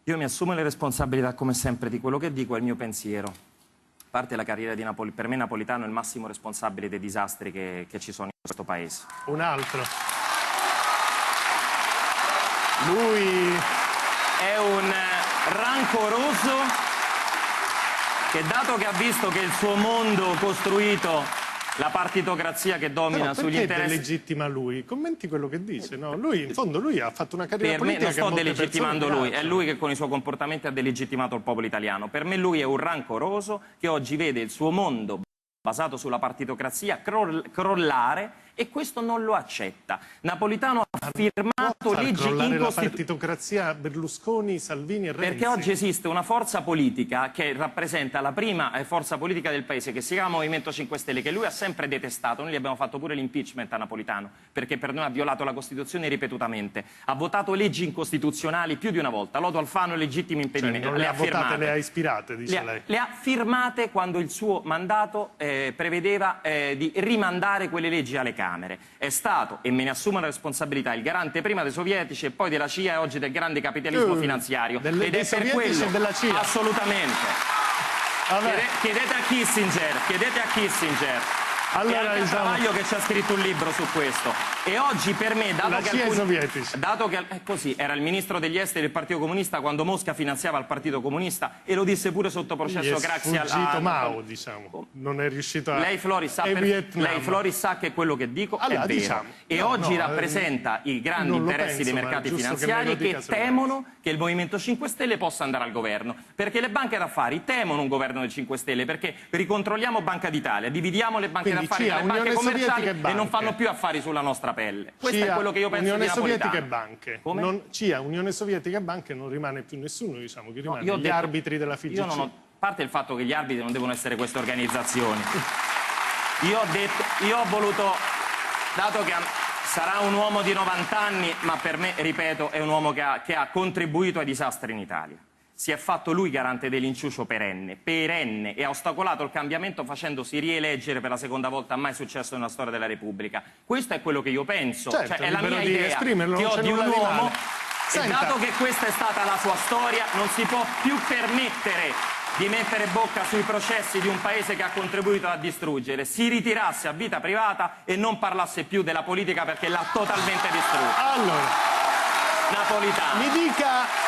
Io mi assumo le responsabilità, come sempre, di quello che dico e il mio pensiero. A parte la carriera di Napolitano, per me Napolitano è il massimo responsabile dei disastri che ci sono in questo paese. Un altro. Lui è un rancoroso che, dato che ha visto che il suo mondo costruito, la partitocrazia che domina sugli interessi... Perché delegittima lui? Commenti quello che dice, no? Lui, in fondo, lui ha fatto una carriera politica. Per me non sto delegittimando lui, è lui che con i suoi comportamenti ha delegittimato il popolo italiano. Per me lui è un rancoroso che oggi vede il suo mondo basato sulla partitocrazia crollare, e questo non lo accetta. Napolitano ha firmato leggi incostituzionali. La partitocrazia Berlusconi, Salvini e Renzi. Perché oggi esiste una forza politica che rappresenta la prima forza politica del paese, che si chiama Movimento 5 Stelle, che lui ha sempre detestato. Noi gli abbiamo fatto pure l'impeachment a Napolitano, perché per noi ha violato la Costituzione ripetutamente. Ha votato leggi incostituzionali più di una volta. Lodo Alfano, legittimo impedimento. Cioè, non le ha votate, le ha ispirate, dice lei. Le ha firmate quando il suo mandato prevedeva di rimandare quelle leggi alle Camere. È stato, e me ne assumo la responsabilità, il garante prima dei sovietici e poi della CIA e oggi del grande capitalismo finanziario. Ed è per quello, della CIA. Assolutamente. Chiedete a Kissinger. Allora, e anche a Travaglio, che ci ha scritto un libro su questo. E oggi per me, dato che così era il ministro degli esteri del Partito Comunista quando Mosca finanziava il Partito Comunista, e lo disse pure sotto processo grazie a Mao, diciamo. Non è riuscito a... Lei Floris sa che quello che dico è vero. Diciamo. E oggi rappresenta i grandi interessi dei mercati finanziari che temono che il Movimento 5 Stelle possa andare al governo. Perché le banche d'affari temono un governo del 5 Stelle, perché ricontrolliamo Banca d'Italia, dividiamo le banche d'affari dalle banche commerciali e non fanno più affari sulla nostra pelle. Questo è quello che io penso di Napolitano. Unione Sovietica e banche. CIA, Unione Sovietica e banche, non rimane più nessuno, diciamo, che rimane gli arbitri della FIGC. A parte il fatto che gli arbitri non devono essere queste organizzazioni. Io ho voluto, dato che sarà un uomo di 90 anni, ma per me, ripeto, è un uomo che ha contribuito ai disastri in Italia. Si è fatto lui garante dell'inciucio perenne, e ha ostacolato il cambiamento facendosi rieleggere per la seconda volta, mai successo nella storia della Repubblica. Questo è quello che io penso, certo, cioè è la mia idea che ho di un uomo, e dato che questa è stata la sua storia, non si può più permettere di mettere bocca sui processi di un paese che ha contribuito a distruggere. Si ritirasse a vita privata e non parlasse più della politica, perché l'ha totalmente distrutta. Allora, Napolitano. mi dica...